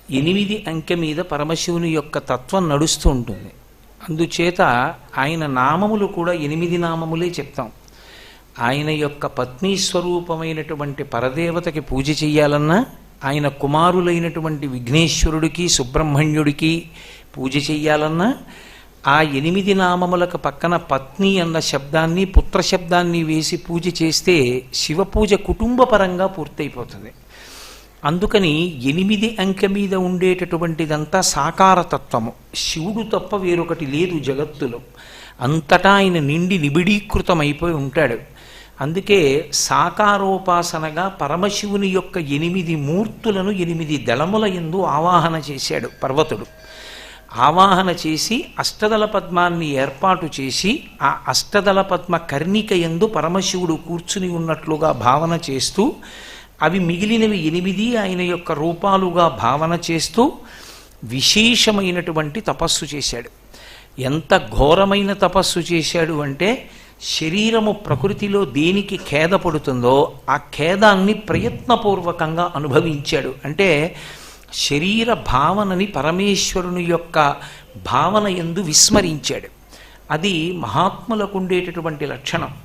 8 అంకె మీద పరమశివుని యొక్క తత్వం నడుస్తూ ఉంటుంది. అందుచేత ఆయన నామములు కూడా 8 నామములే చెప్తాం. ఆయన యొక్క పత్నీ స్వరూపమైనటువంటి పరదేవతకి పూజ చెయ్యాలన్నా, ఆయన కుమారులైనటువంటి విఘ్నేశ్వరుడికి సుబ్రహ్మణ్యుడికి పూజ చెయ్యాలన్నా, ఆ 8 నామములకు పక్కన పత్ని అన్న శబ్దాన్ని పుత్ర శబ్దాన్ని వేసి పూజ చేస్తే శివపూజ కుటుంబపరంగా పూర్తయిపోతుంది. అందుకని 8 అంకె మీద ఉండేటటువంటిదంతా సాకారతత్వము. శివుడు తప్ప వేరొకటి లేదు జగత్తులో. అంతటా ఆయన నిండి నిబిడీకృతమైపోయి ఉంటాడు. అందుకే సాకారోపాసనగా పరమశివుని యొక్క 8 మూర్తులను 8 దళముల యందు ఆవాహన చేశాడు పర్వతుడు. ఆవాహన చేసి అష్టదళ పద్మాన్ని ఏర్పాటు చేసి ఆ అష్టదళ పద్మ కర్ణిక యందు పరమశివుడు కూర్చుని ఉన్నట్లుగా భావన చేస్తూ, అవి మిగిలినవి 8 ఆయన యొక్క రూపాలుగా భావన చేస్తూ విశేషమైనటువంటి తపస్సు చేశాడు. ఎంత ఘోరమైన తపస్సు చేశాడు అంటే, శరీరము ప్రకృతిలో దేనికి ఖేద పడుతుందో ఆ ఖేదాన్ని ప్రయత్నపూర్వకంగా అనుభవించాడు. అంటే శరీర భావనని పరమేశ్వరుని యొక్క భావన యందు విస్మరించాడు. అది మహాత్ములకు ఉండేటటువంటి లక్షణం.